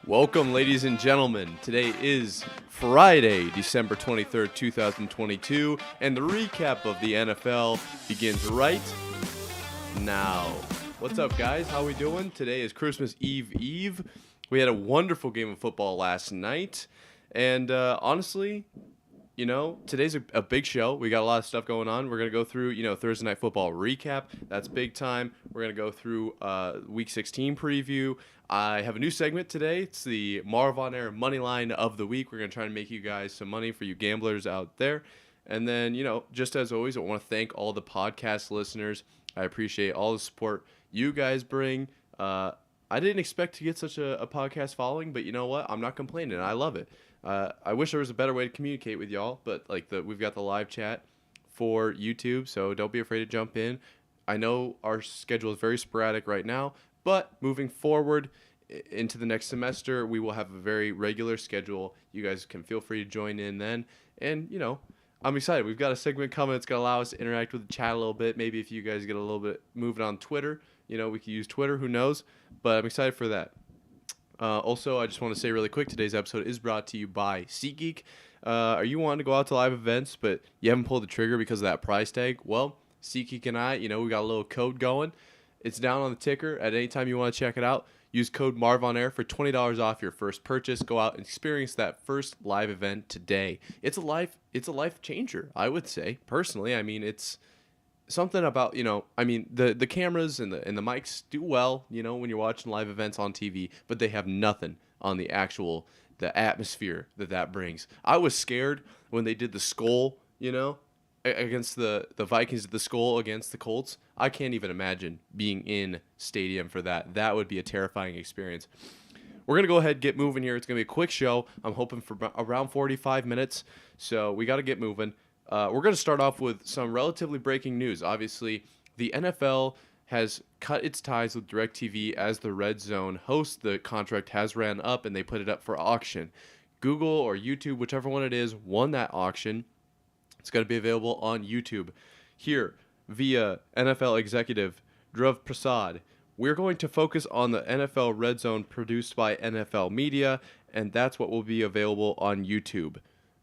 Welcome, ladies and gentlemen. Today is Friday, December 23rd, 2022, and the recap of the NFL begins right now. What's up, guys? How we doing? Today is Christmas Eve. We had a wonderful game of football last night, and honestly, today's a big show. We got a lot of stuff going on. We're going to go through, Thursday Night Football recap. That's big time. We're going to go through Week 16 preview. I have a new segment today. It's the Marv on Air Money Line of the Week. We're going to try and make you guys some money for you gamblers out there. And then, just as always, I want to thank all the podcast listeners. I appreciate all the support you guys bring. I didn't expect to get such a podcast following, but you know what? I'm not complaining. I love it. I wish there was a better way to communicate with y'all, but we've got the live chat for YouTube, so don't be afraid to jump in. I know our schedule is very sporadic right now, but moving forward into the next semester, we will have a very regular schedule. You guys can feel free to join in then, and I'm excited. We've got a segment coming that's going to allow us to interact with the chat a little bit. Maybe if you guys get a little bit moving on Twitter, we could use Twitter. Who knows? But I'm excited for that. Also, I just want to say really quick, today's episode is brought to you by SeatGeek. Are you wanting to go out to live events, but you haven't pulled the trigger because of that price tag? Well, SeatGeek and I, we got a little code going. It's down on the ticker. At any time you want to check it out, use code MARVONAIR for $20 off your first purchase. Go out and experience that first live event today. It's a life changer, I would say. Personally, it's something about, the cameras and the mics do well, when you're watching live events on TV, but they have nothing on the atmosphere that brings. I was scared when they did the skull, against the Vikings, the skull against the Colts. I can't even imagine being in stadium for that. That would be a terrifying experience. We're going to go ahead and get moving here. It's going to be a quick show. I'm hoping for around 45 minutes, so we got to get moving. We're going to start off with some relatively breaking news. Obviously, the NFL has cut its ties with DirecTV as the Red Zone host. The contract has ran up, and they put it up for auction. Google or YouTube, whichever one it is, won that auction. It's going to be available on YouTube. Here, via NFL executive Dhruv Prasad, we're going to focus on the NFL Red Zone produced by NFL Media, and that's what will be available on YouTube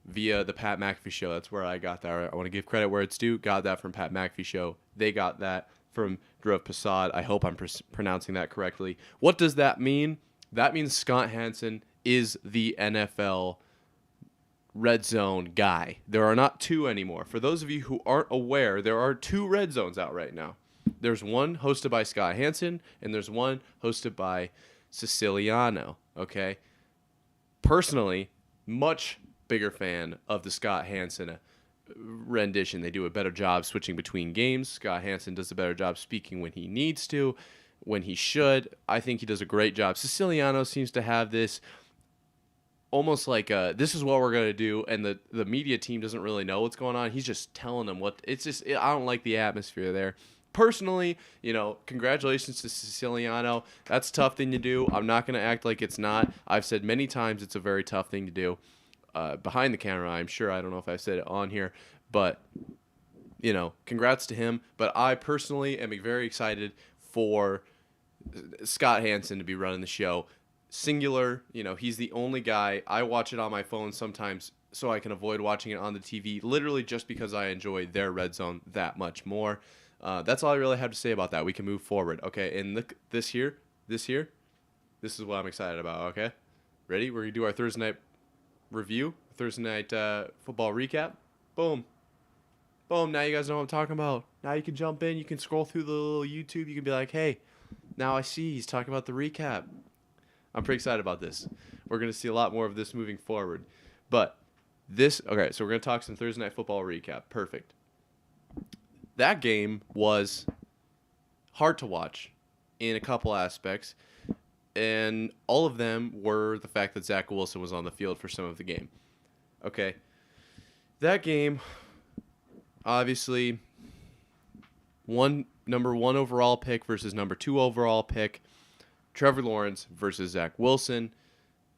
via the Pat McAfee Show. That's where I got that. I want to give credit where it's due. Got that from Pat McAfee Show. They got that from Dhruv Prasad. I hope I'm pronouncing that correctly. What does that mean? That means Scott Hanson is the NFL Red Zone guy. There are not two anymore. For those of you who aren't aware, there are two Red Zones out right now. There's one hosted by Scott Hanson, and there's one hosted by Siciliano. Okay? Personally, much bigger fan of the Scott Hanson rendition. They do a better job switching between games. Scott Hanson does a better job speaking when he needs to, when he should. I think he does a great job. Siciliano seems to have this almost like this is what we're going to do, and the media team doesn't really know what's going on. He's just telling them what. I don't like the atmosphere there. Personally, congratulations to Siciliano. That's a tough thing to do. I'm not going to act like it's not. I've said many times it's a very tough thing to do. Behind the camera, I'm sure. I don't know if I've said it on here, but congrats to him. But I personally am very excited for Scott Hanson to be running the show. Singular, he's the only guy. I watch it on my phone sometimes so I can avoid watching it on the TV, literally just because I enjoy their Red Zone that much more. That's all I really have to say about that. We can move forward. Okay, and this is what I'm excited about, okay? Ready? We're going to do our Thursday night review, Thursday night football recap. Boom. Now you guys know what I'm talking about. Now you can jump in. You can scroll through the little YouTube. You can be like, hey, now I see he's talking about the recap. I'm pretty excited about this. We're going to see a lot more of this moving forward. But so we're going to talk some Thursday Night Football recap. Perfect. That game was hard to watch in a couple aspects, and all of them were the fact that Zach Wilson was on the field for some of the game. Okay. That game, obviously, number 1 overall pick versus number 2 overall pick. Trevor Lawrence versus Zach Wilson,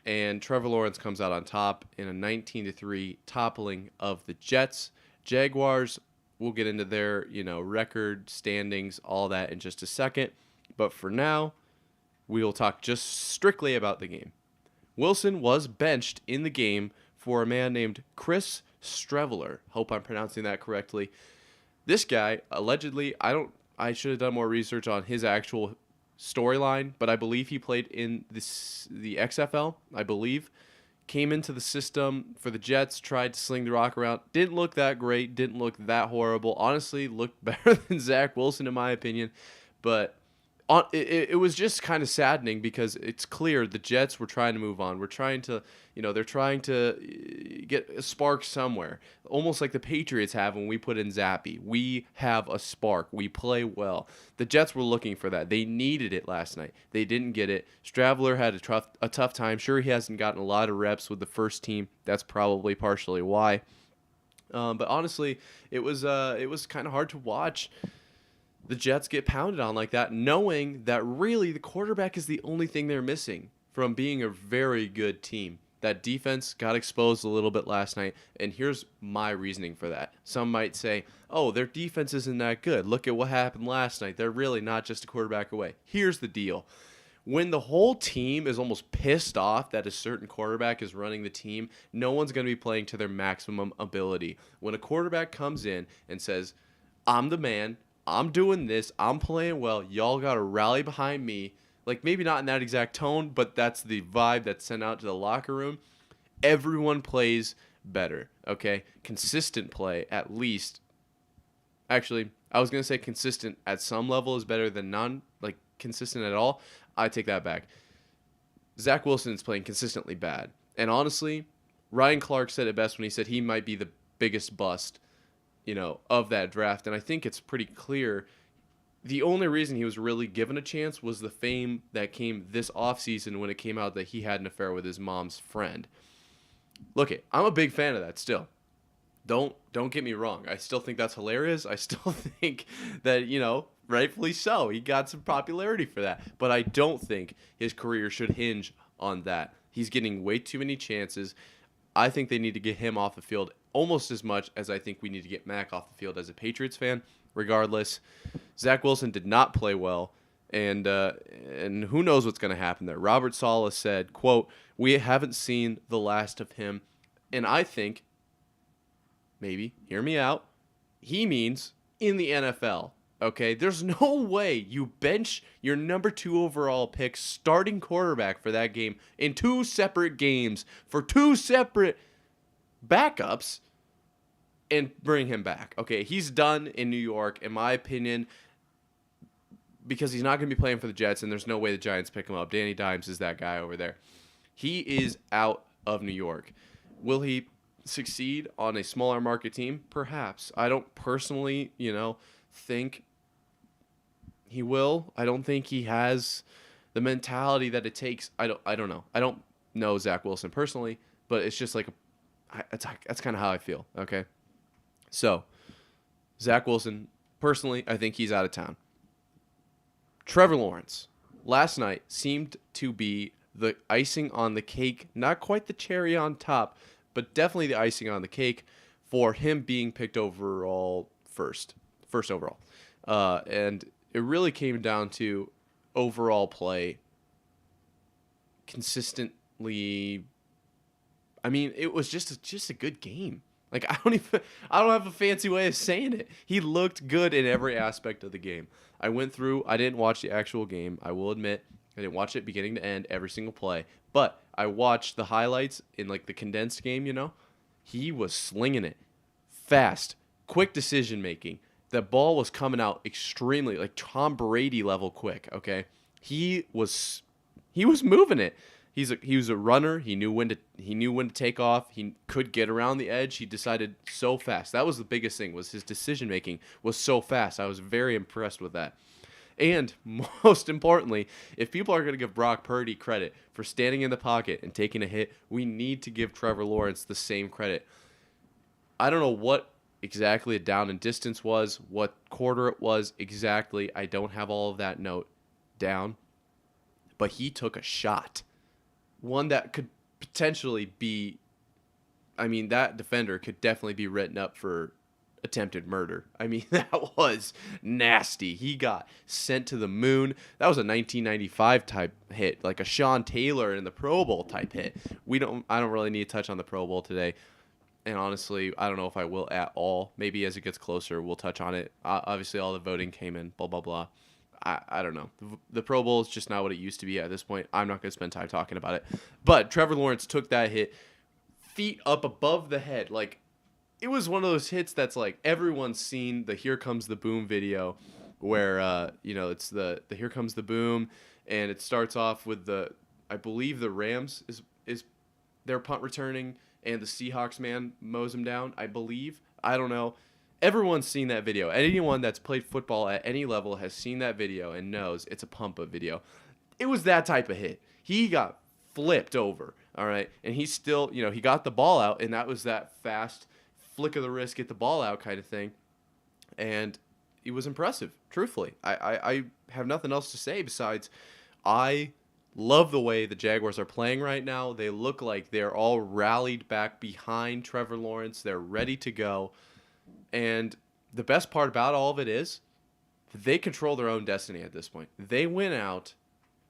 and Trevor Lawrence comes out on top in a 19-3 toppling of the Jets. Jaguars, we'll get into their, record, standings, all that in just a second. But for now, we will talk just strictly about the game. Wilson was benched in the game for a man named Chris Streveler. Hope I'm pronouncing that correctly. This guy, allegedly, I should have done more research on his actual storyline, but I believe he played in the XFL, I believe. Came into the system for the Jets, tried to sling the rock around. Didn't look that great, didn't look that horrible. Honestly, looked better than Zach Wilson in my opinion. But it was just kind of saddening because it's clear the Jets were trying to move on. We're trying to, they're trying to get a spark somewhere. Almost like the Patriots have when we put in Zappy. We have a spark. We play well. The Jets were looking for that. They needed it last night. They didn't get it. Straveler had a tough time. Sure, he hasn't gotten a lot of reps with the first team. That's probably partially why. But honestly, it was kind of hard to watch the Jets get pounded on like that, knowing that really the quarterback is the only thing they're missing from being a very good team. That defense got exposed a little bit last night, and here's my reasoning for that. Some might say, oh, their defense isn't that good. Look at what happened last night. They're really not just a quarterback away. Here's the deal. When the whole team is almost pissed off that a certain quarterback is running the team, no one's going to be playing to their maximum ability. When a quarterback comes in and says, I'm the man, I'm doing this, I'm playing well, y'all got to rally behind me. Like, maybe not in that exact tone, but that's the vibe that's sent out to the locker room. Everyone plays better, okay? Consistent play, at least. Actually, I was going to say consistent at some level is better than none, like consistent at all. I take that back. Zach Wilson is playing consistently bad. And honestly, Ryan Clark said it best when he said he might be the biggest bust of that draft. And I think it's pretty clear the only reason he was really given a chance was the fame that came this offseason when it came out that he had an affair with his mom's friend. Look, I'm a big fan of that still. Don't get me wrong. I still think that's hilarious. I still think that, rightfully so. He got some popularity for that. But I don't think his career should hinge on that. He's getting way too many chances. I think they need to get him off the field almost as much as I think we need to get Mac off the field as a Patriots fan. Regardless, Zach Wilson did not play well, and who knows what's going to happen there. Robert Saleh said, quote, "We haven't seen the last of him," and I think, maybe, hear me out, he means in the NFL. Okay, there's no way you bench your number 2 overall pick starting quarterback for that game in 2 separate games for 2 separate backups and bring him back. Okay, he's done in New York, in my opinion, because he's not going to be playing for the Jets, and there's no way the Giants pick him up. Danny Dimes is that guy over there. He is out of New York. Will he succeed on a smaller market team? Perhaps. I don't personally, think he will. I don't think he has the mentality that it takes. I don't know. I don't know Zach Wilson personally, but it's just that's kind of how I feel. Okay. So, Zach Wilson, personally, I think he's out of town. Trevor Lawrence, last night seemed to be the icing on the cake, not quite the cherry on top, but definitely the icing on the cake for him being picked overall first overall. And it really came down to overall play consistently. I mean, it was just a good game. Like, I don't have a fancy way of saying it. He looked good in every aspect of the game. I went through, I didn't watch the actual game. I will admit, I didn't watch it beginning to end, every single play. But I watched the highlights in, the condensed game, He was slinging it. Fast, quick decision making. The ball was coming out extremely, like Tom Brady level quick, okay? He was moving it. He was a runner. He knew when to take off. He could get around the edge. He decided so fast. That was the biggest thing, was his decision making was so fast. I was very impressed with that. And most importantly, if people are going to give Brock Purdy credit for standing in the pocket and taking a hit, we need to give Trevor Lawrence the same credit. I don't know what exactly a down and distance was, what quarter it was exactly. I don't have all of that note down. But he took a shot. One that could potentially be, that defender could definitely be written up for attempted murder. I mean, that was nasty. He got sent to the moon. That was a 1995 type hit, like a Sean Taylor in the Pro Bowl type hit. I don't really need to touch on the Pro Bowl today. And honestly, I don't know if I will at all. Maybe as it gets closer, we'll touch on it. Obviously, all the voting came in, blah, blah, blah. I don't know. The Pro Bowl is just not what it used to be at this point. I'm not going to spend time talking about it. But Trevor Lawrence took that hit feet up above the head. Like, it was one of those hits that's like everyone's seen the Here Comes the Boom video where, it's the Here Comes the Boom. And it starts off with I believe the Rams is their punt returning. And the Seahawks man mows him down, I believe. I don't know. Everyone's seen that video. Anyone that's played football at any level has seen that video and knows it's a pump-up video. It was that type of hit. He got flipped over, all right? And he still, he got the ball out, and that was that fast flick of the wrist, get the ball out kind of thing. And it was impressive, truthfully. I have nothing else to say besides I love the way the Jaguars are playing right now. They look like they're all rallied back behind Trevor Lawrence. They're ready to go. And the best part about all of it is they control their own destiny at this point. They win out.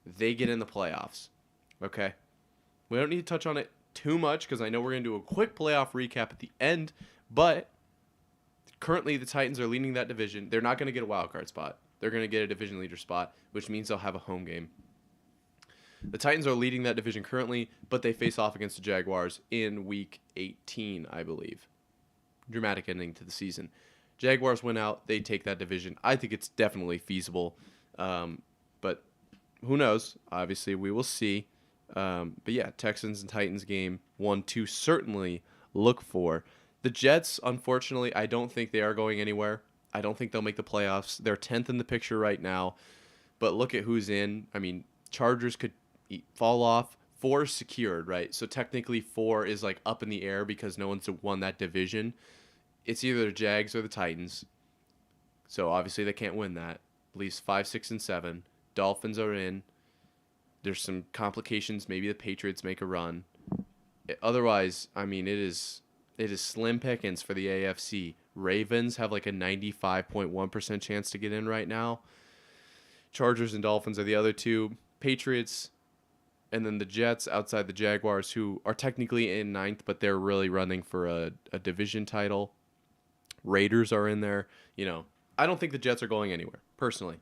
They get in the playoffs. Okay? We don't need to touch on it too much because I know we're going to do a quick playoff recap at the end. But currently the Titans are leading that division. They're not going to get a wild card spot. They're going to get a division leader spot, which means they'll have a home game. The Titans are leading that division currently, but they face off against the Jaguars in Week 18, I believe. Dramatic ending to the season. Jaguars win out. They take that division. I think it's definitely feasible, but who knows? Obviously, we will see. But yeah, Texans and Titans game 1 to certainly look for. The Jets, unfortunately, I don't think they are going anywhere. I don't think they'll make the playoffs. They're 10th in the picture right now, but look at who's in. I mean, Chargers could fall off. 4 is secured, right? So technically 4 is like up in the air because no one's won that division. It's either the Jags or the Titans. So obviously they can't win that. At least 5, 6, and 7. Dolphins are in. There's some complications. Maybe the Patriots make a run. Otherwise, I mean, it is slim pickings for the AFC. Ravens have like a 95.1% chance to get in right now. Chargers and Dolphins are the other two. Patriots, and then the Jets outside the Jaguars, who are technically in 9th, but they're really running for a division title. Raiders are in there. I don't think the Jets are going anywhere, personally.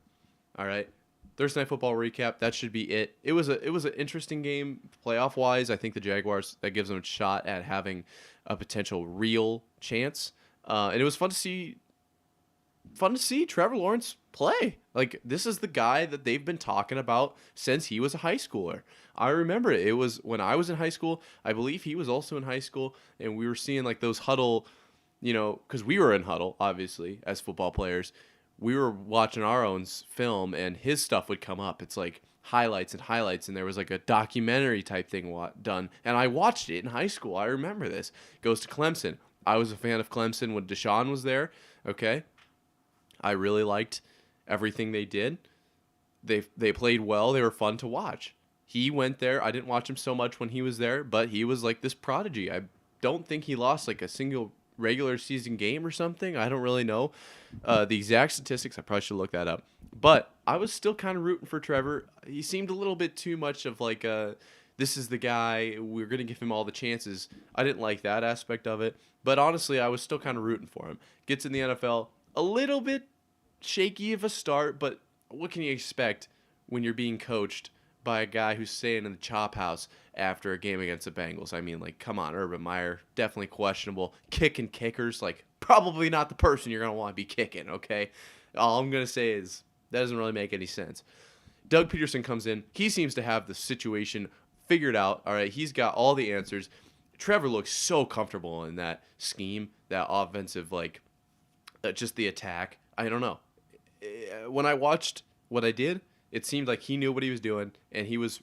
All right. Thursday Night Football recap. That should be it. It was an interesting game playoff-wise. I think the Jaguars, that gives them a shot at having a potential real chance. And it was fun to see Trevor Lawrence play. Like, this is the guy that they've been talking about since he was a high schooler. I remember it. It was when I was in high school. I believe he was also in high school, and we were seeing like those huddle, because we were in huddle, obviously, as football players. We were watching our own film, and his stuff would come up. It's like highlights, and there was like a documentary type thing done, and I watched it in high school. I remember this. Goes to Clemson. I was a fan of Clemson when Deshaun was there. Okay. I really liked everything they did. They played well. They were fun to watch. He went there. I didn't watch him so much when he was there, but he was like this prodigy. I don't think he lost like a single regular season game or something. I don't really know the exact statistics. I probably should look that up. But I was still kind of rooting for Trevor. He seemed a little bit too much of like this is the guy. We're going to give him all the chances. I didn't like that aspect of it. But honestly, I was still kind of rooting for him. Gets in the NFL. A little bit shaky of a start, but what can you expect when you're being coached by a guy who's staying in the chop house after a game against the Bengals? I mean, like, come on, Urban Meyer, definitely questionable. Kicking kickers, like, probably not the person you're going to want to be kicking, okay? All I'm going to say is that doesn't really make any sense. Doug Peterson comes in. He seems to have the situation figured out. All right, he's got all the answers. Trevor looks so comfortable in that scheme, that offensive, like, just the attack. I don't know. When I watched what I did, it seemed like he knew what he was doing, and he was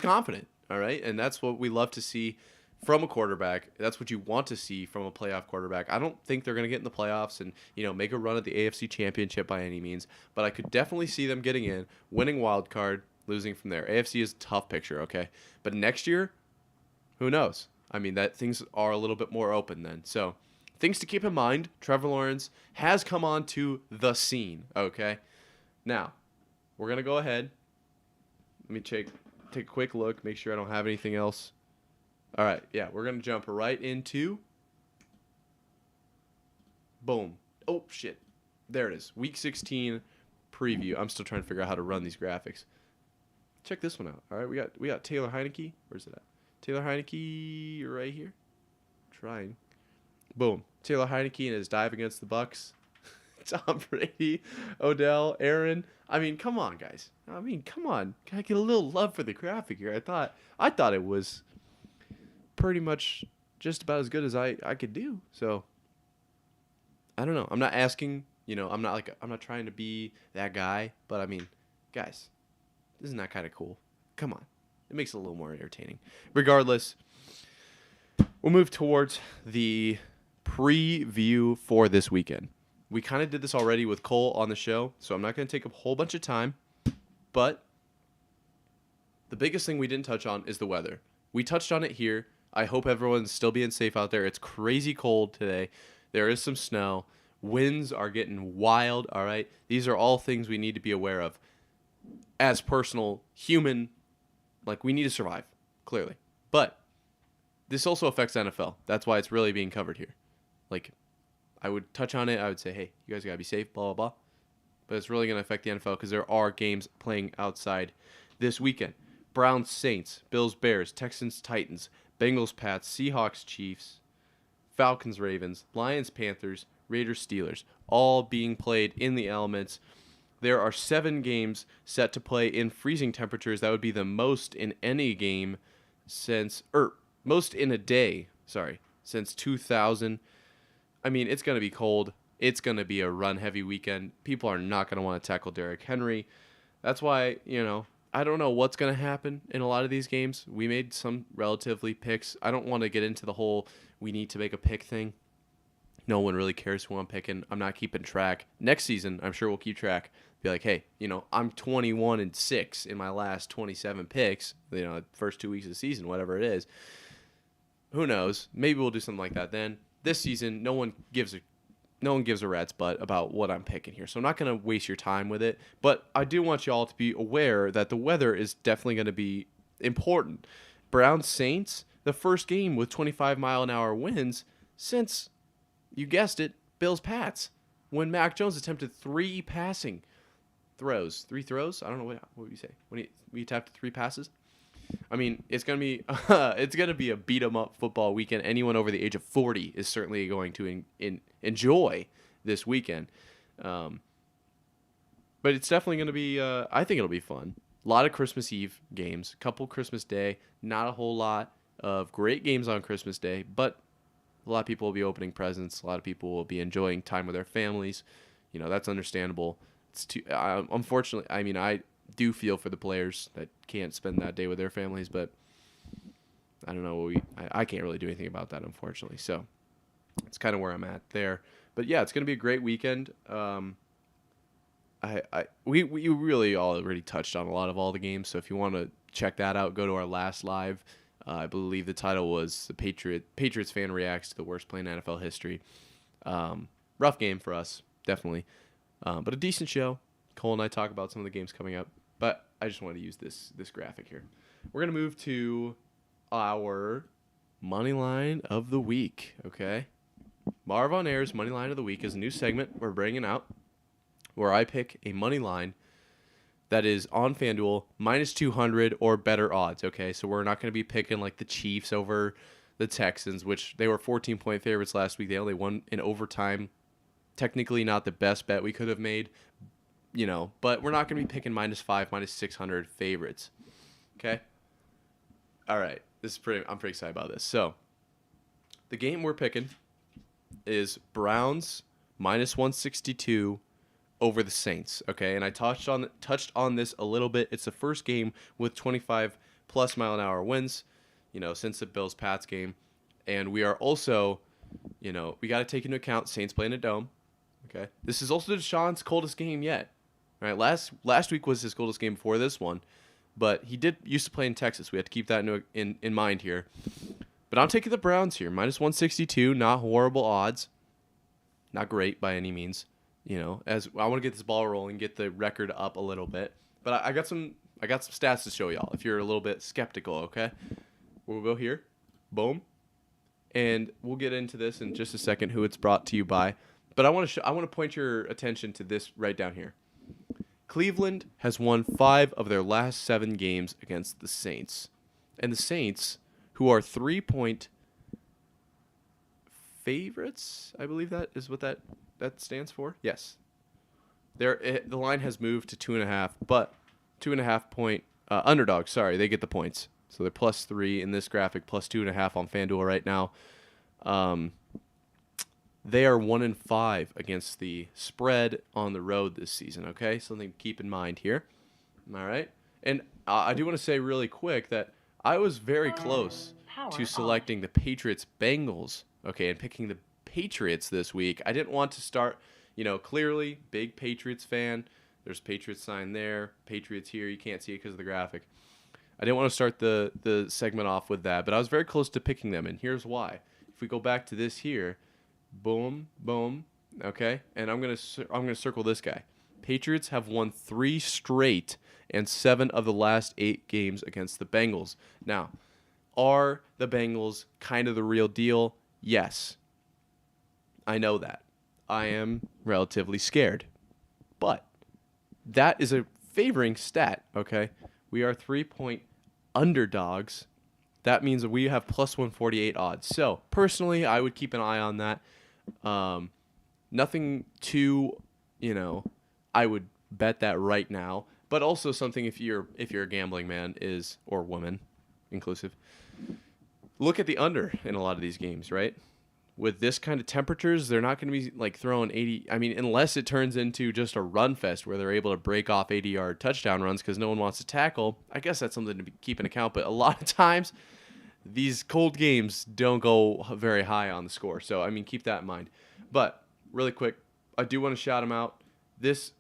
confident, all right? And that's what we love to see from a quarterback. That's what you want to see from a playoff quarterback. I don't think they're going to get in the playoffs and, make a run at the AFC Championship by any means, but I could definitely see them getting in, winning wild card, losing from there. AFC is a tough picture, okay? But next year, who knows? I mean, that things are a little bit more open then. So things to keep in mind, Trevor Lawrence has come onto the scene, okay? Now, we're going to go ahead. Let me take a quick look, make sure I don't have anything else. All right, yeah, we're going to jump right into... Boom. Oh, shit. There it is. Week 16 preview. I'm still trying to figure out how to run these graphics. Check this one out. All right, we got Taylor Heineke. Where's it at? Taylor Heineke right here. Trying. Boom. Taylor Heineke and his dive against the Bucks. Tom Brady, Odell, Aaron. I mean, come on, guys. I mean, come on. Can I get a little love for the graphic here? I thought it was pretty much just about as good as I could do. So I don't know. I'm not asking, I'm not trying to be that guy, but I mean, guys, isn't that kind of cool? Come on. It makes it a little more entertaining. Regardless, we'll move towards the preview for this weekend. We kind of did this already with Cole on the show, so I'm not going to take a whole bunch of time. But the biggest thing we didn't touch on is the weather. We touched on it here. I hope everyone's still being safe out there. It's crazy cold today. There is some snow. Winds are getting wild, all right? These are all things we need to be aware of. As personal, human, we need to survive, clearly. But this also affects NFL. That's why it's really being covered here. I would touch on it. I would say, hey, you guys got to be safe, blah, blah, blah. But it's really going to affect the NFL because there are games playing outside this weekend. Browns, Saints, Bills, Bears, Texans, Titans, Bengals, Pats, Seahawks, Chiefs, Falcons, Ravens, Lions, Panthers, Raiders, Steelers, all being played in the elements. There are 7 games set to play in freezing temperatures. That would be the most in any game most in a day, since 2000. I mean, it's going to be cold. It's going to be a run-heavy weekend. People are not going to want to tackle Derrick Henry. That's why, I don't know what's going to happen in a lot of these games. We made some relatively picks. I don't want to get into the whole we need to make a pick thing. No one really cares who I'm picking. I'm not keeping track. Next season, I'm sure we'll keep track. Be like, hey, I'm 21-6 in my last 27 picks, first 2 weeks of the season, whatever it is. Who knows? Maybe we'll do something like that then. This season, no one gives a rat's butt about what I'm picking here. So I'm not going to waste your time with it. But I do want you all to be aware that the weather is definitely going to be important. Browns Saints, the first game with 25-mile-an-hour winds since, you guessed it, Bills Pats. When Mac Jones attempted 3 passing throws. 3 throws? I don't know what would you say. When he attempted 3 passes? I mean, it's gonna be a beat 'em up football weekend. Anyone over the age of 40 is certainly going to enjoy this weekend. But it's definitely gonna be. I think it'll be fun. A lot of Christmas Eve games, couple Christmas Day. Not a whole lot of great games on Christmas Day, but a lot of people will be opening presents. A lot of people will be enjoying time with their families. That's understandable. It's unfortunately. I mean, I do feel for the players that can't spend that day with their families, but I don't know. I can't really do anything about that, unfortunately. So it's kind of where I'm at there. But yeah, it's going to be a great weekend. We really already touched on a lot of all the games. So if you want to check that out, go to our last live. I believe the title was the Patriots fan reacts to the worst play in NFL history. Rough game for us, definitely, but a decent show. Cole and I talk about some of the games coming up. But I just wanted to use this graphic here. We're going to move to our money line of the week, okay? Marv on Air's money line of the week is a new segment we're bringing out where I pick a money line that is on FanDuel minus 200 or better odds, okay? So we're not going to be picking the Chiefs over the Texans, which they were 14-point favorites last week. They only won in overtime. Technically not the best bet we could have made. But we're not going to be picking -5, -600 favorites. Okay? All right. I'm pretty excited about this. So, the game we're picking is Browns -162 over the Saints. Okay? And I touched on this a little bit. It's the first game with 25+ mile-an-hour winds, since the Bills-Pats game. And we are also, we got to take into account Saints playing a dome. Okay? This is also Deshaun's coldest game yet. All right, last week was his coldest game before this one, but he used to play in Texas. We have to keep that in mind here. But I'm taking the Browns here. Minus 162, not horrible odds. Not great by any means. As I want to get this ball rolling, get the record up a little bit. But I got some stats to show y'all if you're a little bit skeptical, okay? We'll go here. Boom. And we'll get into this in just a second, who it's brought to you by. But I want to point your attention to this right down here. Cleveland has won 5 of their last 7 games against the Saints. And the Saints, who are 3-point favorites, I believe that is what that stands for. Yes. The line has moved to 2.5, but 2.5 point underdog. Sorry, they get the points. So they're +3 in this graphic, +2.5 on FanDuel right now. They are 1-5 against the spread on the road this season. Okay, something to keep in mind here. All right, and I do want to say really quick that I was very close to selecting the Patriots Bengals. Okay, and picking the Patriots this week. I didn't want to start. Clearly, big Patriots fan. There's Patriots sign there, Patriots here. You can't see it because of the graphic. I didn't want to start the segment off with that, but I was very close to picking them, and here's why. If we go back to this here, boom, boom, okay, and I'm gonna circle this guy. Patriots have won 3 straight and 7 of the last 8 games against the Bengals. Now, are the Bengals kind of the real deal? Yes, I know that. I am relatively scared, but that is a favoring stat. Okay, we are 3-point underdogs. That means that we have +148 odds. So personally, I would keep an eye on that. Nothing too, I would bet that right now. But also something if you're a gambling man or woman, inclusive. Look at the under in a lot of these games, right? With this kind of temperatures, they're not going to be like throwing 80. I mean, unless it turns into just a run fest where they're able to break off 80-yard touchdown runs because no one wants to tackle. I guess that's something to keep in account. But a lot of times, these cold games don't go very high on the score. So, I mean, keep that in mind. But really quick, I do want to shout them out. These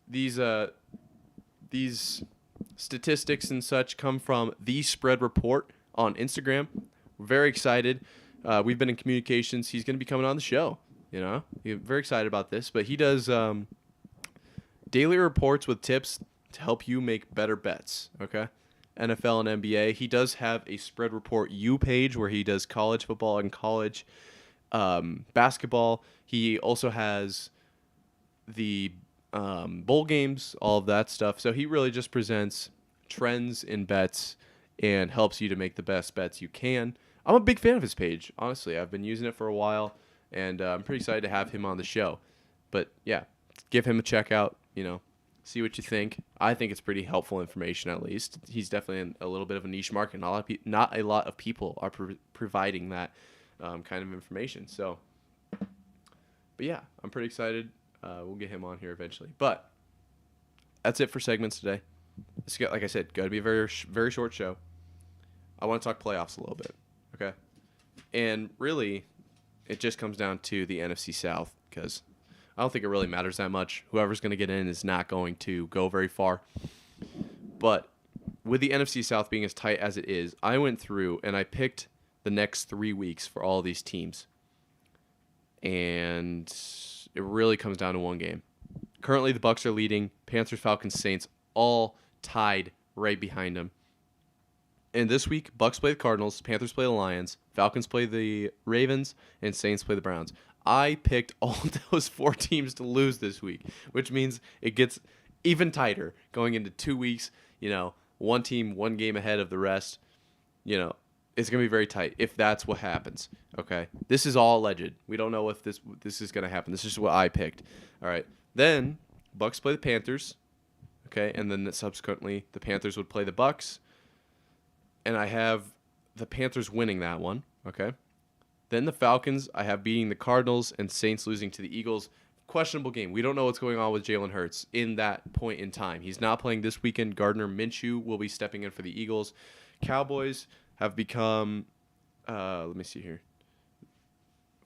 statistics and such come from The Spread Report on Instagram. We're very excited. We've been in communications. He's going to be coming on the show. We're very excited about this. But he does daily reports with tips to help you make better bets. Okay, NFL and NBA. He does have a Spread Report U page where he does college football and college basketball. He also has the bowl games, all of that stuff. So he really just presents trends in bets and helps you to make the best bets you can. I'm a big fan of his page, honestly. I've been using it for a while, and I'm pretty excited to have him on the show. But, yeah, give him a check out, see what you think. I think it's pretty helpful information, at least. He's definitely in a little bit of a niche market. Not a lot of people are providing that kind of information. So, but, yeah, I'm pretty excited. We'll get him on here eventually. But that's it for segments today. Like I said, got to be a very, very short show. I want to talk playoffs a little bit. Okay, and really, it just comes down to the NFC South because I don't think it really matters that much. Whoever's going to get in is not going to go very far. But with the NFC South being as tight as it is, I went through and I picked the next 3 weeks for all these teams. And it really comes down to one game. Currently, the Bucs are leading. Panthers, Falcons, Saints all tied right behind them. And this week, Bucs play the Cardinals, Panthers play the Lions, Falcons play the Ravens, and Saints play the Browns. I picked all those 4 teams to lose this week, which means it gets even tighter going into 2 weeks. One team, one game ahead of the rest. It's going to be very tight if that's what happens. Okay, this is all alleged. We don't know if this is going to happen. This is what I picked. All right, then Bucs play the Panthers. Okay, and then subsequently the Panthers would play the Bucs. And I have the Panthers winning that one, okay? Then the Falcons, I have beating the Cardinals and Saints losing to the Eagles. Questionable game. We don't know what's going on with Jalen Hurts in that point in time. He's not playing this weekend. Gardner Minshew will be stepping in for the Eagles. Cowboys have become, let me see here,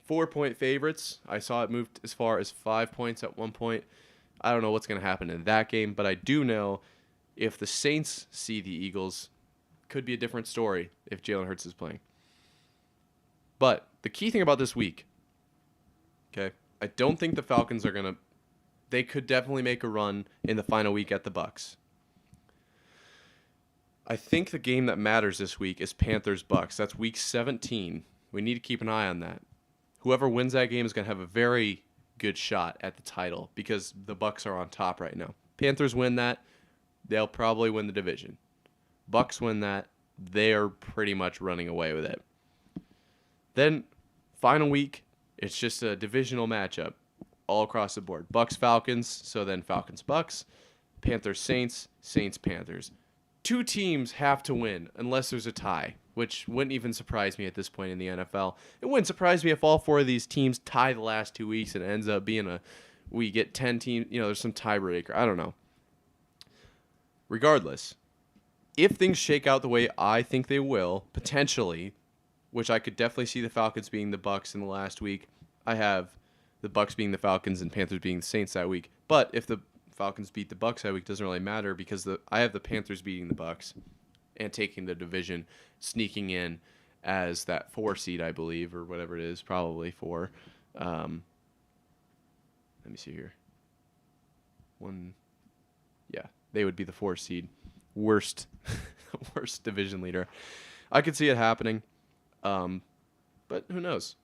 4-point favorites. I saw it moved as far as 5 points at one point. I don't know what's going to happen in that game, but I do know if the Saints see the Eagles, could be a different story if Jalen Hurts is playing. But the key thing about this week, okay, I don't think the Falcons are going to – they could definitely make a run in the final week at the Bucs. I think the game that matters this week is Panthers-Bucs. That's week 17. We need to keep an eye on that. Whoever wins that game is going to have a very good shot at the title because the Bucs are on top right now. Panthers win that, they'll probably win the division. Bucs win that, they're pretty much running away with it. Then, final week, it's just a divisional matchup all across the board. Bucs-Falcons, so then Falcons-Bucs. Panthers-Saints, Saints-Panthers. Two teams have to win unless there's a tie, which wouldn't even surprise me at this point in the NFL. It wouldn't surprise me if all four of these teams tie the last 2 weeks and it ends up being we get 10 teams, there's some tiebreaker. I don't know. Regardless, if things shake out the way I think they will, potentially, which I could definitely see the Falcons being the Bucs in the last week. I have the Bucs being the Falcons and Panthers being the Saints that week. But if the Falcons beat the Bucs that week, doesn't really matter because I have the Panthers beating the Bucs and taking the division, sneaking in as that 4 seed, I believe, or whatever it is, probably 4. Let me see here. They would be the 4 seed. Worst division leader. I could see it happening, but who knows?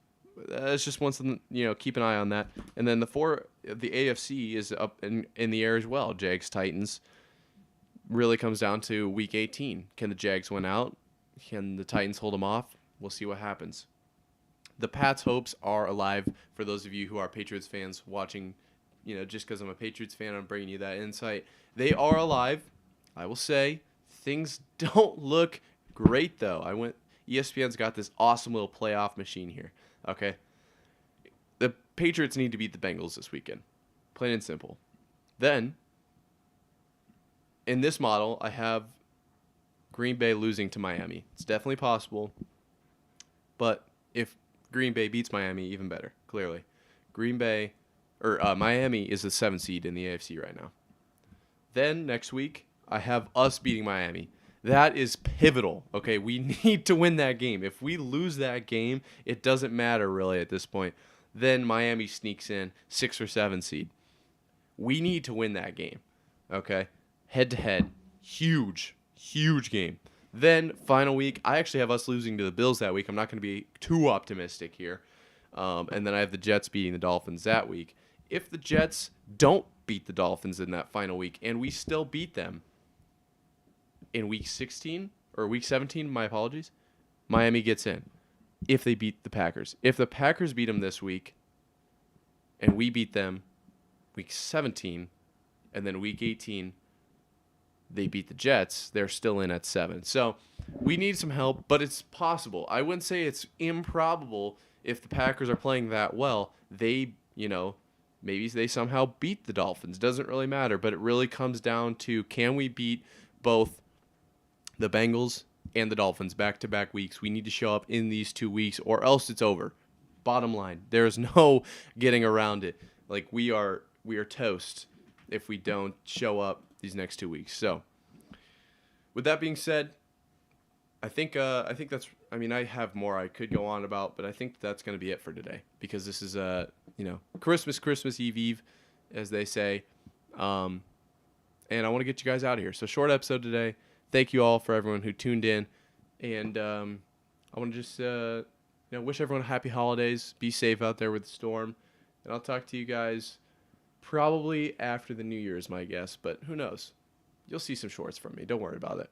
It's just something, keep an eye on that. And then the AFC is up in the air as well. Jags, Titans. Really comes down to week 18. Can the Jags win out? Can the Titans hold them off? We'll see what happens. The Pats' hopes are alive. For those of you who are Patriots fans watching, just because I'm a Patriots fan, I'm bringing you that insight. They are alive. I will say things don't look great, though. ESPN's got this awesome little playoff machine here. Okay, the Patriots need to beat the Bengals this weekend, plain and simple. Then, in this model, I have Green Bay losing to Miami. It's definitely possible, but if Green Bay beats Miami, even better. Clearly, Miami is the 7th seed in the AFC right now. Then next week, I have us beating Miami. That is pivotal, okay? We need to win that game. If we lose that game, it doesn't matter really at this point. Then Miami sneaks in 6 or 7 seed. We need to win that game, okay? Head-to-head, huge game. Then final week, I actually have us losing to the Bills that week. I'm not going to be too optimistic here. And then I have the Jets beating the Dolphins that week. If the Jets don't beat the Dolphins in that final week and we still beat them, in week 16 or week 17, my apologies, Miami gets in if they beat the Packers. If the Packers beat them this week and we beat them week 17 and then week 18 they beat the Jets, they're still in at 7. So we need some help, but it's possible. I wouldn't say it's improbable if the Packers are playing that well. Maybe they somehow beat the Dolphins. Doesn't really matter, but it really comes down to can we beat both the Bengals and the Dolphins back-to-back weeks. We need to show up in these 2 weeks or else it's over. Bottom line, there's no getting around it. Like we are toast if we don't show up these next 2 weeks. So, with that being said, I think that's I have more I could go on about, but I think that's going to be it for today because this is Christmas Eve, as they say. And I want to get you guys out of here. So short episode today. Thank you all for everyone who tuned in, and I want to just wish everyone happy holidays. Be safe out there with the storm, and I'll talk to you guys probably after the New Year's, my guess. But who knows? You'll see some shorts from me. Don't worry about it.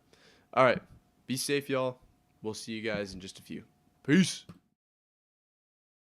All right, be safe, y'all. We'll see you guys in just a few. Peace.